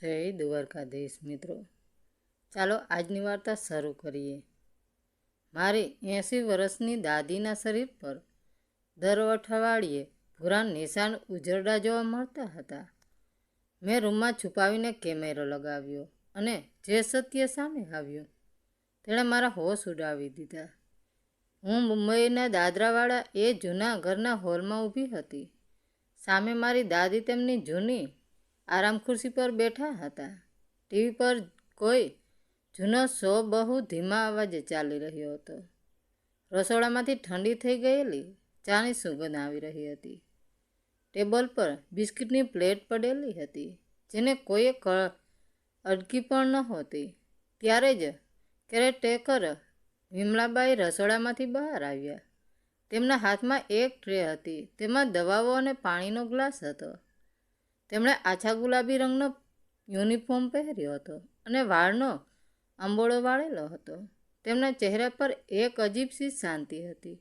જય દ્વારકાધીશ મિત્રો, ચાલો આજની વાર્તા શરૂ કરીએ. મારી 80 વર્ષની દાદીના શરીર પર દર અઠવાડિયે ભૂરા નિશાન ઉજરડા જોવા મળતા હતા. મેં રૂમમાં છુપાવીને કેમેરો લગાવ્યો અને જે સત્ય સામે આવ્યું તેણે મારા હોશ ઉડાવી દીધા. હું મુંબઈના દાદરાવાળા એ જૂના ઘરના હોલમાં ઊભી હતી. સામે મારી દાદી તેમની જૂની આરામ ખુરશી પર બેઠા હતા. ટીવી પર કોઈ જૂનો શો બહુ ધીમા અવાજે ચાલી રહ્યો હતો. રસોડામાંથી ઠંડી થઈ ગયેલી ચાની સુગંધ આવી રહી હતી. ટેબલ પર બિસ્કિટની પ્લેટ પડેલી હતી જેને કોઈએ અડકી પણ નહોતી. ત્યારે જ કેરેટેકર વિમલાબાઈ રસોડામાંથી બહાર આવ્યા. તેમના હાથમાં એક ટ્રે હતી. તેમાં દવાઓ અને પાણીનો ગ્લાસ હતો. તેમણે આછા ગુલાબી રંગનો યુનિફોર્મ પહેર્યો હતો અને વાળનો આંબોળો વાળેલો હતો. તેમના ચહેરા પર એક અજીબ સી શાંતિ હતી.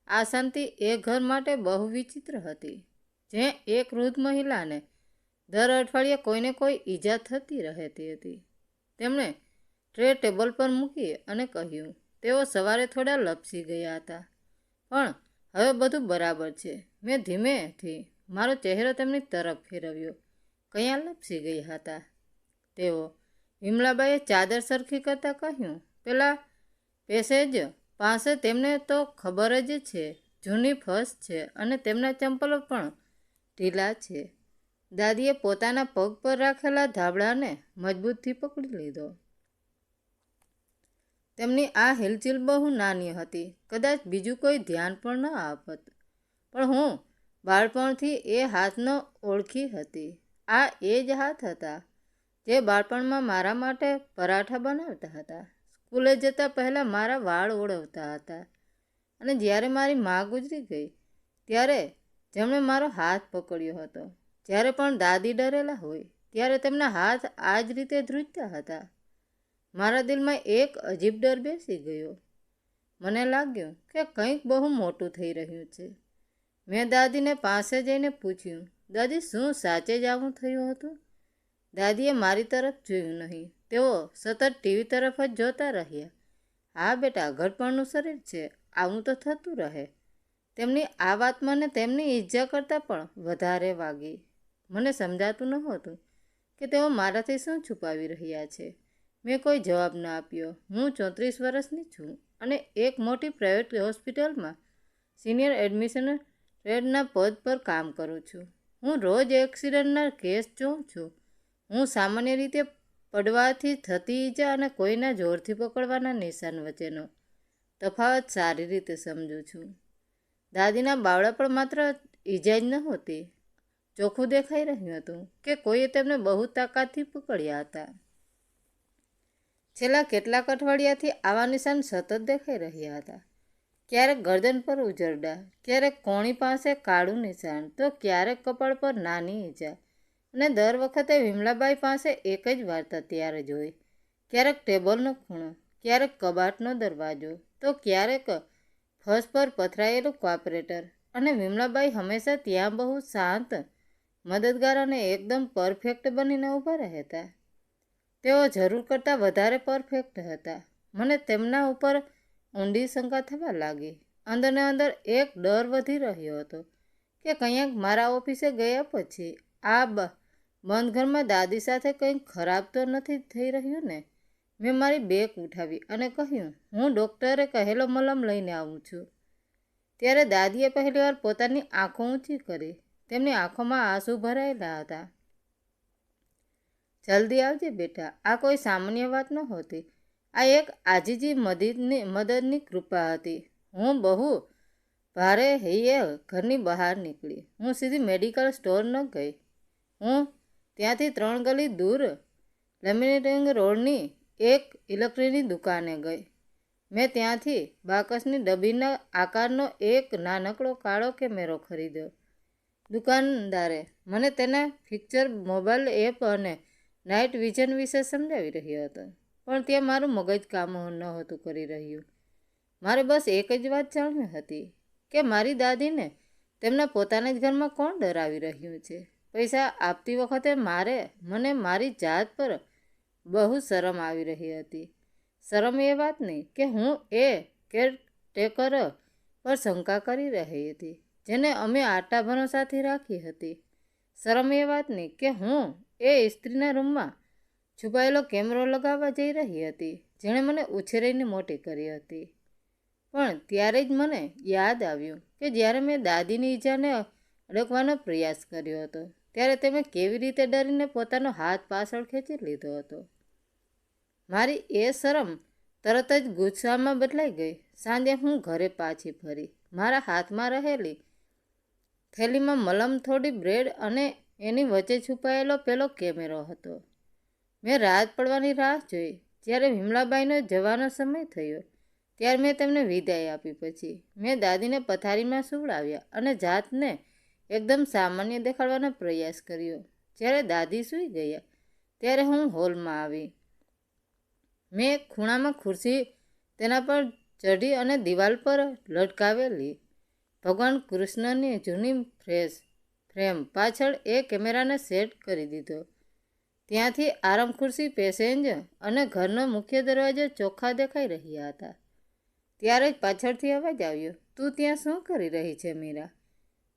આ શાંતિ એ ઘર માટે બહુ વિચિત્ર હતી. જે એક વૃદ્ધ મહિલાને દર અઠવાડિયે કોઈને કોઈ ઈજા થતી રહેતી હતી. તેમણે ટ્રે ટેબલ પર મૂકી અને કહ્યું, તેઓ સવારે થોડા લપસી ગયા હતા, પણ હવે બધું બરાબર છે. મેં ધીમેથી મારો ચહેરો તેમની તરફ ફેરવ્યો. કયા લપસી ગયા હતા તેઓ? વિમલાબાઈએ ચાદર સરખી કરતાં કહ્યું, પેલા પેસેજ પાસે. તેમને તો ખબર જ છે, જૂની ફસ છે અને તેમના ચંપલો પણ ઢીલા છે. દાદીએ પોતાના પગ પર રાખેલા ધાબળાને મજબૂતથી પકડી લીધો. તેમની આ હિલચિલ બહુ નાની હતી. કદાચ બીજું કોઈ ધ્યાન પણ ન આપત, પણ હું બાળપણથી એ હાથનો ઓળખી હતી. આ એ જ હાથ હતા જે બાળપણમાં મારા માટે પરાઠા બનાવતા હતા, સ્કૂલે જતાં પહેલાં મારા વાળ ઓળવતા હતા, અને જ્યારે મારી મા ગુજરી ગઈ ત્યારે જેમણે મારો હાથ પકડ્યો હતો. જ્યારે પણ દાદી ડરેલા હોય ત્યારે તેમના હાથ આ જ રીતે ધ્રુજતા હતા. મારા દિલમાં એક અજીબ ડર બેસી ગયો. મને લાગ્યું કે કંઈક બહુ મોટું થઈ રહ્યું છે. મેં દાદીને પાસે જઈને પૂછ્યું, દાદી, શું સાચે જ આવું થયું હતું? દાદીએ મારી તરફ જોયું નહીં. તેઓ સતત ટીવી તરફ જ જોતા રહ્યા. હા બેટા, ઘડપણનું શરીર છે, આવું તો થતું રહે. તેમની આ વાત મને તેમની ઈજા કરતાં પણ વધારે વાગી. મને સમજાતું નહોતું કે તેઓ મારાથી શું છુપાવી રહ્યા છે. મેં કોઈ જવાબ ન આપ્યો. હું 34 વર્ષની છું અને એક મોટી પ્રાઇવેટ હોસ્પિટલમાં સિનિયર એડમિનિસ્ટ્રેટરના પદ પર કામ કરું છું. હું રોજ એક્સિડન્ટના કેસ જોઉં છું. હું સામાન્ય રીતે પડવાથી થતી ઈજા અને કોઈના જોરથી પકડવાના નિશાન વચ્ચેનો તફાવત સારી રીતે સમજું છું. દાદીના બાવડા પર માત્ર ઈજા જ નહોતી, ચોખ્ખું દેખાઈ રહ્યું હતું કે કોઈએ તેમને બહુ તાકાતથી પકડ્યા હતા. છેલ્લા કેટલાક અઠવાડિયાથી આવા નિશાન સતત દેખાઈ રહ્યા હતા. ક્યારેક ગરદન પર ઉજરડા, ક્યારેક કોણી પાસે કાળું નિશાન, તો ક્યારેક કપાળ પર નાની ઈજા. અને દર વખતે વિમલાબાઈ પાસે એક જ વાર્તા ત્યારે જ હોય. ક્યારેક ટેબલનો ખૂણો, ક્યારેક કબાટનો દરવાજો, તો ક્યારેક ફર્શ પર પથરાયેલું કોર્પોરેટર. અને વિમલાબાઈ હંમેશા ત્યાં બહુ શાંત, મદદગાર અને એકદમ પરફેક્ટ બનીને ઊભા રહેતા. તેઓ જરૂર કરતાં વધારે પરફેક્ટ હતા. મને તેમના ઉપર ઊંડી શંકા થવા લાગી. અંદરને અંદર એક ડર વધી રહ્યો હતો કે કંઈક મારા ઓફિસે ગયા પછી આ બંધ ઘરમાં દાદી સાથે કંઈક ખરાબ તો નથી થઈ રહ્યું ને? મેં મારી બેગ ઉઠાવી અને કહ્યું, હું ડૉક્ટરે કહેલો મલમ લઈને આવું છું. ત્યારે દાદીએ પહેલીવાર પોતાની આંખો ઊંચી કરી. તેમની આંખોમાં આંસુ ભરાયેલા હતા. જલ્દી આવજે બેટા. આ કોઈ સામાન્ય વાત નહોતી. આ એક આજીજી મદદની કૃપા હતી. હું બહુ ભારે હૈયે ઘરની બહાર નીકળી. હું સીધી મેડિકલ સ્ટોર ન ગઈ. હું ત્યાંથી 3 ગલી દૂર લેમિનેટિંગ રોડની એક ઇલેક્ટ્રિકની દુકાને ગઈ. મેં ત્યાંથી બાકસની ડબ્બીના આકારનો એક નાનકડો કાળો કેમેરો ખરીદ્યો. દુકાનદારે મને તેના ફીચર, મોબાઈલ એપ અને નાઇટ વિઝન વિશે સમજાવી રહ્યો હતો, પણ ત્યાં મારું મગજ કામ નહોતું કરી રહ્યું. મારે બસ એક જ વાત જાણવી હતી કે મારી દાદીને તેમના પોતાના જ ઘરમાં કોણ ડરાવી રહ્યું છે. પૈસા આપતી વખતે મને મારી જાત પર બહુ શરમ આવી રહી હતી. શરમ એ વાતની કે હું એ કેરટેકર પર શંકા કરી રહી હતી જેને અમે આટા ભરોસાથી રાખી હતી. શરમ એ વાતની કે હું એ સ્ત્રીના રૂમમાં છુપાયેલો કેમેરો લગાવવા જઈ રહી હતી જેણે મને ઉછેરીને મોટી કરી હતી. પણ ત્યારે જ મને યાદ આવ્યું કે જ્યારે મેં દાદીની ઈજાને અડકવાનો પ્રયાસ કર્યો હતો ત્યારે તેમણે કેવી રીતે ડરીને પોતાનો હાથ પાછળ ખેંચી લીધો હતો. મારી એ શરમ તરત જ ગુસ્સામાં બદલાઈ ગઈ. સાંજે હું ઘરે પાછી ફરી. મારા હાથમાં રહેલી થેલીમાં મલમ, થોડી બ્રેડ અને એની વચ્ચે છુપાયેલો પેલો કેમેરો હતો. મેં રાત પડવાની રાહ જોઈ. જ્યારે વિમલાબાઈનો જવાનો સમય થયો ત્યારે મેં તેમને વિદાય આપી. પછી મેં દાદીને પથારીમાં સુવડાવ્યા અને જાતને એકદમ સામાન્ય દેખાડવાનો પ્રયાસ કર્યો. જ્યારે દાદી સૂઈ ગયા ત્યારે હું હોલમાં આવી. મેં એક ખૂણામાં ખુરશી તેના પર ચઢી અને દિવાલ પર લટકાવેલી ભગવાન કૃષ્ણની જૂની ફ્રેમ પાછળ એ કેમેરાને સેટ કરી દીધો. ત્યાંથી આરામ ખુરશી, પેસેજ અને ઘરનો મુખ્ય દરવાજો ચોખ્ખા દેખાઈ રહ્યા હતા. ત્યારે જ પાછળથી અવાજ આવ્યો, તું ત્યાં શું કરી રહી છે મીરા?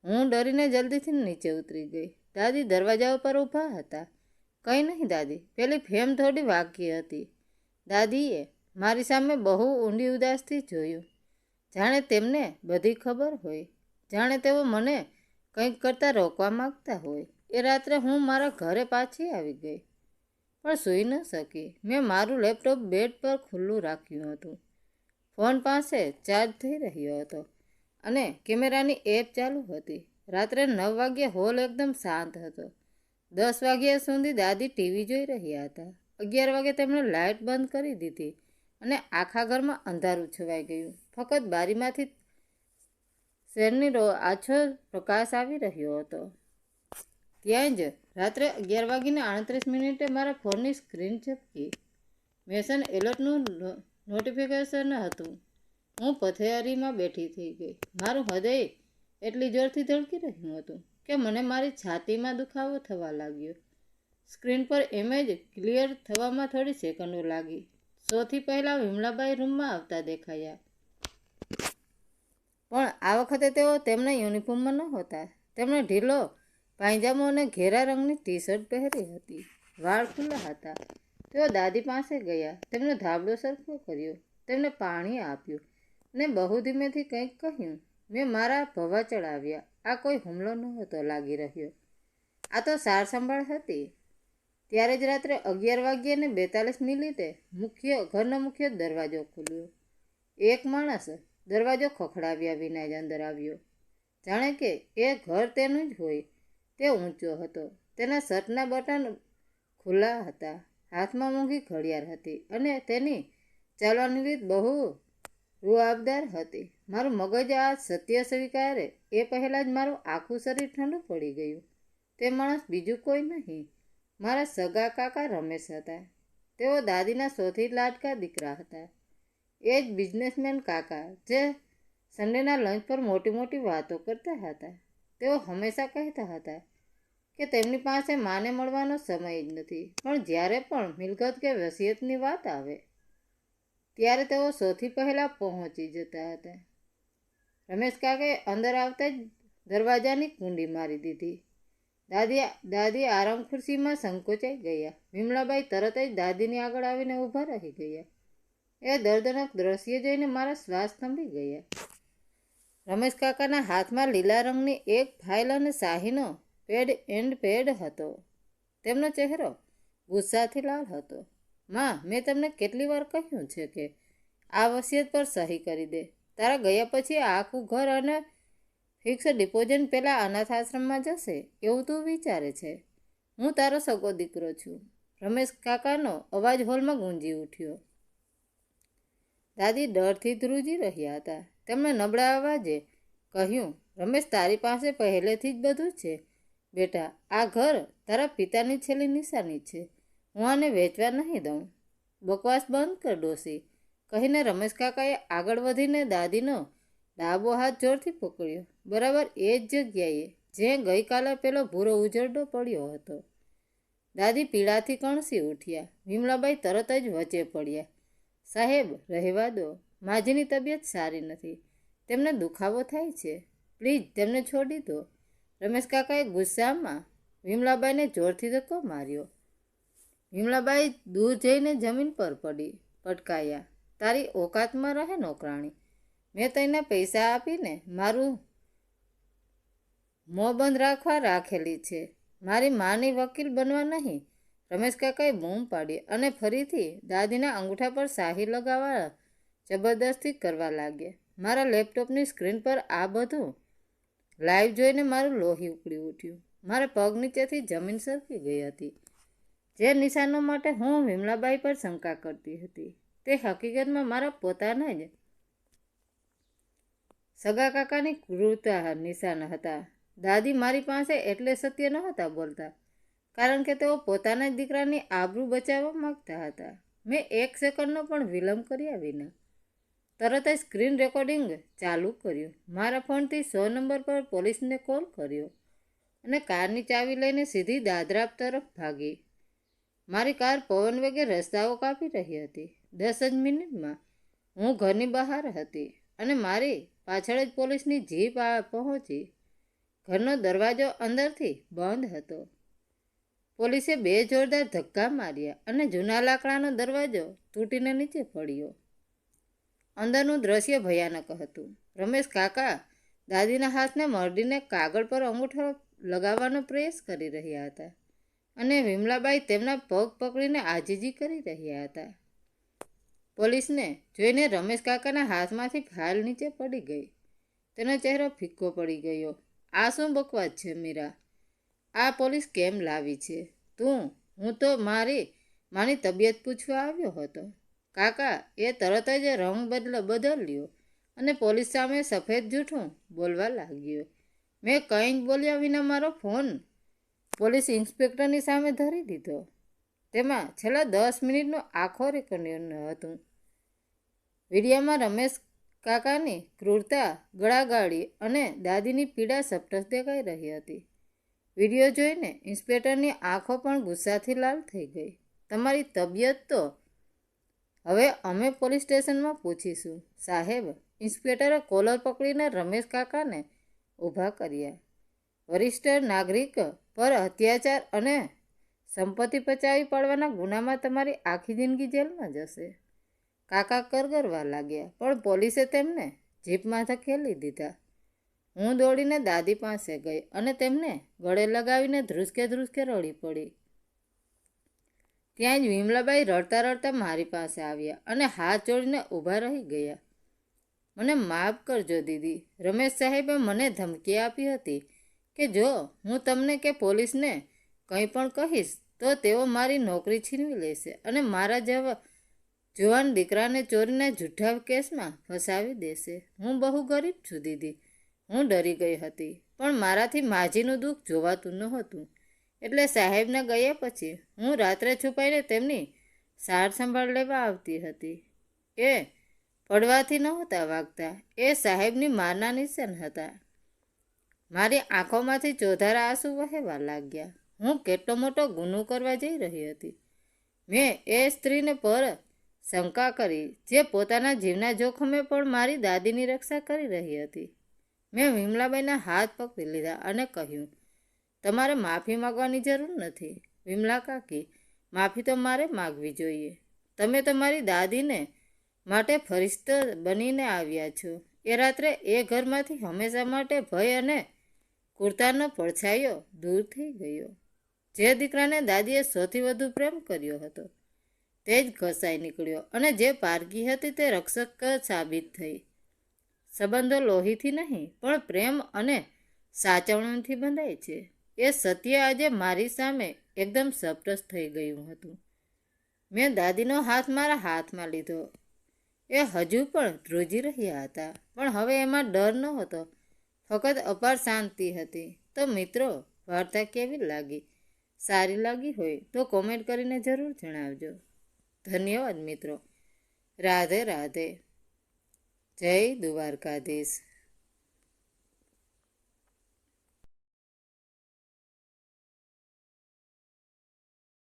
હું ડરીને જલ્દીથી નીચે ઉતરી ગઈ. દાદી દરવાજા ઉપર ઊભા હતા. કંઈ નહીં દાદી, પેલી ફ્રેમ થોડી વાગી હતી. દાદીએ મારી સામે બહુ ઊંડી ઉદાસથી જોયું, જાણે તેમને બધી ખબર હોય, જાણે તેઓ મને કંઈક કરતાં રોકવા માંગતા હોય. એ રાત્રે હું મારા ઘરે પાછી આવી ગઈ પણ સૂઈ ન શકી. મેં મારું લેપટોપ બેડ પર ખુલ્લું રાખ્યું હતું. ફોન પાસે ચાર્જ થઈ રહ્યો હતો અને કેમેરાની એપ ચાલુ હતી. રાત્રે 9 વાગ્યે હોલ એકદમ શાંત હતો. 10 વાગ્યા સુધી દાદી ટીવી જોઈ રહ્યા હતા. 11 વાગે તેમણે લાઇટ બંધ કરી દીધી અને આખા ઘરમાં અંધારું છવાઈ ગયું. ફક્ત બારીમાંથી શેરની આછો પ્રકાશ આવી રહ્યો હતો. ત્યાં જ રાત્રે 11:38 મારા ફોનની સ્ક્રીન ઝબકી. મેસન એલર્ટનું નોટિફિકેશન હતું. હું પથારીમાં બેઠી થઈ ગઈ. મારું હૃદય એટલી જોરથી ધડકી રહ્યું હતું કે મને મારી છાતીમાં દુખાવો થવા લાગ્યો. સ્ક્રીન પર ઇમેજ ક્લિયર થવામાં થોડી સેકન્ડો લાગી. સૌથી પહેલાં વિમલાબાઈ રૂમમાં આવતા દેખાયા. પણ આ વખતે તેઓ તેમના યુનિફોર્મમાં નહોતા. તેમણે ઢીલો પાયજામો અને ઘેરા રંગની ટી શર્ટ પહેરી હતી. વાળ ખુલ્લા હતા. તેઓ દાદી પાસે ગયા, તેમનો ધાબળો સરખો કર્યો, તેમને પાણી આપ્યું અને બહુ ધીમેથી કંઈક કહ્યું. મેં મારા ભવા ચડાવ્યા. આ કોઈ હુમલો નહોતો લાગી રહ્યો. આ તો સાર સંભાળ હતી. ત્યારે જ રાત્રે 11:42 ઘરનો મુખ્ય દરવાજો ખુલ્યો. એક માણસ દરવાજો ખખડાવ્યા વિના જ અંદર આવ્યો. જાણે કે એ ઘર તેનું જ હોય. તે ઊંચો હતો. તેના શર્ટના બટન ખુલ્લા હતા. હાથમાં મોંઘી ઘડિયાળ હતી અને તેની ચાલવાની રીત બહુ રૂઆબદાર હતી. મારું મગજ આ સત્ય સ્વીકારે એ પહેલાં જ મારું આખું શરીર ઠંડુ પડી ગયું. તે માણસ બીજું કોઈ નહીં, મારા સગા કાકા રમેશ હતા. તેઓ દાદીના સૌથી લાડકા દીકરા હતા. એ જ બિઝનેસમેન કાકા જે સન્ડેના લંચ પર મોટી મોટી વાતો કરતા હતા. તેઓ હંમેશા કહેતા હતા કે તેમની પાસે માને મળવાનો સમય જ નથી, પણ જ્યારે પણ મિલકત કે વસિયતની વાત આવે ત્યારે તેઓ સૌથી પહેલાં પહોંચી જતા હતા. રમેશ કાકાએ અંદર આવતા જ દરવાજાની કુંડી મારી દીધી. દાદી આરામ ખુરશીમાં સંકોચાઈ ગયા. વિમલાબાઈ તરત જ દાદીની આગળ આવીને ઊભા રહી ગયા. એ દર્દનાક દ્રશ્ય જોઈને મારા શ્વાસ થંભી ગયા. રમેશ કાકાના હાથમાં લીલા રંગની એક ફાઇલ અને શાહીનો પેડ હતો. તેમનો ચહેરો ગુસ્સાથી લાલ હતો. માં, મેં તમને કેટલી વાર કહ્યું છે કે આ વસિયત પર સહી કરી દે. તારા ગયા પછી આ આખું ઘર અને ફિક્સ ડિપોઝિટ પેલા અનાથ આશ્રમમાં જશે એવું તું વિચારે છે? હું તારો સગો દીકરો છું. રમેશ કાકાનો અવાજ હોલમાં ગુંજી ઉઠ્યો. દાદી ડરથી ધ્રુજી રહ્યા હતા. તેમણે નબળા અવાજે કહ્યું, રમેશ, તારી પાસે પહેલેથી જ બધું છે. બેટા, આ ઘર તારા પિતાની છેલ્લી નિશાની છે. હું આને વેચવા નહીં દઉં. બકવાસ બંધ કર ડોસી, કહીને રમેશ કાકાએ આગળ વધીને દાદીનો ડાબો હાથ જોરથી પકડ્યો, બરાબર એ જ જગ્યાએ જે ગઈકાલે પેલો ભૂરો ઉજરડો પડ્યો હતો. દાદી પીડાથી કણસી ઉઠ્યા. વિમલાબાઈ તરત જ વચ્ચે પડ્યા. સાહેબ, રહેવા દો. માજીની તબિયત સારી નથી. તેમને દુખાવો થાય છે. પ્લીઝ તેમને છોડી દો. રમેશ કાકાએ ગુસ્સામાં વિમલાબાઈને જોરથી ધક્કો માર્યો. વિમલાબાઈ દૂર જઈને જમીન પર પટકાયા. તારી ઓકાતમાં રહે નોકરાણી. મેં તને પૈસા આપીને મારું મોં બંધ રાખવા રાખેલી છે. મારી માની વકીલ બનવા નહીં. રમેશ કાકાએ બૂમ પાડી અને ફરીથી દાદીના અંગૂઠા પર શાહી લગાવવા જબરદસ્તી કરવા લાગ્યા. મારા લેપટોપની સ્ક્રીન પર આ બધું લાઈવ જોઈને મારું લોહી ઉકળી ઉઠ્યું. મારા પગ નીચેથી જમીન સરકી ગઈ હતી. જે નિશાનો માટે હું વિમલાબાઈ પર શંકા કરતી હતી તે હકીકતમાં મારા પોતાના જ સગા કાકાની ક્રૂરતા નિશાન હતા. દાદી મારી પાસે એટલે સત્ય નહોતા બોલતા કારણ કે તેઓ પોતાના દીકરાની આબરૂ બચાવવા માંગતા હતા. મેં 1 સેકન્ડનો પણ વિલંબ કર્યા વિના તરત જ સ્ક્રીન રેકોર્ડિંગ ચાલુ કર્યું. મારા ફોનથી 100 નંબર પર પોલીસને કોલ કર્યો અને કારની ચાવી લઈને સીધી દાદરા તરફ ભાગી. મારી કાર પવન વેગે રસ્તાઓ કાપી રહી હતી. 10 જ મિનિટમાં હું ઘરની બહાર હતી અને મારી પાછળ જ પોલીસની જીપ પહોંચી. ઘરનો દરવાજો અંદરથી બંધ હતો. પોલીસે 2 જોરદાર ધક્કા માર્યા અને જૂના લાકડાનો દરવાજો તૂટીને નીચે પડ્યો. અંદરનું દ્રશ્ય ભયાનક હતું. રમેશ કાકા દાદીના હાથને મરડીને કાગળ પર અંગૂઠો લગાવવાનો પ્રયાસ કરી રહ્યા હતા અને વિમલાબાઈ તેમના પગ પકડીને આજીજી કરી રહ્યા હતા. પોલીસને જોઈને રમેશ કાકાના હાથમાંથી ફાઇલ નીચે પડી ગઈ. તેનો ચહેરો ફિક્કો પડી ગયો. આ શું બકવાસ છે મીરા? આ પોલીસ કેમ લાવી છે? હું તો મારી માની તબિયત પૂછવા આવ્યો હતો. કાકા એ તરત જ રંગ બદલ્યો અને પોલીસ સામે સફેદ જૂઠું બોલવા લાગ્યો. મેં કંઈ જ બોલ્યા વિના મારો ફોન પોલીસ ઇન્સ્પેક્ટરની સામે ધરી દીધો. તેમાં છેલ્લા 10 મિનિટનું આખો રેકોર્ડિંગ હતું. વિડીયોમાં રમેશ કાકાની ક્રૂરતા, ગળાગાળી અને દાદીની પીડા સ્પષ્ટ દેખાઈ રહી હતી. વિડીયો જોઈને ઇન્સ્પેક્ટરની આંખો પણ ગુસ્સાથી લાલ થઈ ગઈ. તમારી તબિયત તો હવે અમે પોલીસ સ્ટેશનમાં પૂછીશું સાહેબ. ઇન્સ્પેક્ટરે કોલર પકડીને રમેશ કાકાને ઊભા કર્યા. વરિષ્ઠ નાગરિક પર અત્યાચાર અને સંપત્તિ પચાવી પાડવાના ગુનામાં તમારી આખી જિંદગી જેલમાં જશે. કાકા કરગરવા લાગ્યા પણ પોલીસે તેમને જીપમાં ધકેલી દીધા. હું દોડીને દાદી પાસે ગઈ અને તેમને ગળે લગાવીને ધ્રુસકે રડી પડી. ત્યાં જ વિમલાબાઈ રડતા રડતા મારી પાસે આવ્યા અને હાથ જોડીને ઊભા રહી ગયા. મને માફ કરજો દીદી. રમેશ સાહેબે મને ધમકી આપી હતી કે જો હું તમને કે પોલીસને કંઈ પણ કહીશ તો તેઓ મારી નોકરી છીનવી લેશે અને મારા જેવા જુવાન દીકરાને ચોરીના જૂઠા કેસમાં ફસાવી દેશે. હું બહુ ગરીબ છું દીદી. હું ડરી ગઈ હતી પણ મારાથી માજીનું દુઃખ જોવાતું નહોતું. એટલે સાહેબના ગયા પછી હું રાત્રે છુપાઈને તેમની સાર સંભાળ લેવા આવતી હતી. એ પડવાથી નહોતા વાગતા. એ સાહેબની મારના નિશાન હતા. મારી આંખોમાંથી ચોધારા આંસુ વહેવા લાગ્યા. હું કેટલો મોટો ગુનો કરવા જઈ રહી હતી. મેં એ સ્ત્રીને પર શંકા કરી જે પોતાના જીવના જોખમે પણ મારી દાદીની રક્ષા કરી રહી હતી. મેં વિમલાબાઈના હાથ પકડી લીધા અને કહ્યું, તમારે માફી માગવાની જરૂર નથી વિમલા કાકી. માફી તો મારે માગવી જોઈએ. તમે તો મારી દાદીને માટે ફરિશ્તો બનીને આવ્યા છો. એ રાત્રે એ ઘરમાંથી હંમેશા માટે ભય અને ક્રૂરતાનો પડછાયો દૂર થઈ ગયો. જે દીકરાને દાદીએ સૌથી વધુ પ્રેમ કર્યો હતો તે જ ઘસાઈ નીકળ્યો અને જે પારકી હતી તે રક્ષક સાબિત થઈ. સંબંધો લોહીથી નહીં પણ પ્રેમ અને સાચવણીથી બંધાય છે. એ સત્ય આજે મારી સામે એકદમ સ્પષ્ટ થઈ ગયું હતું. મેં દાદીનો હાથ મારા હાથમાં લીધો. એ હજુ પણ ધ્રુજી રહ્યા હતા પણ હવે એમાં ડર નહોતો, ફક્ત અપાર શાંતિ હતી. તો મિત્રો, વાર્તા કેવી લાગી? સારી લાગી હોય તો કોમેન્ટ કરીને જરૂર જણાવજો. ધન્યવાદ મિત્રો. રાધે રાધે. જય દ્વારકાધીશ.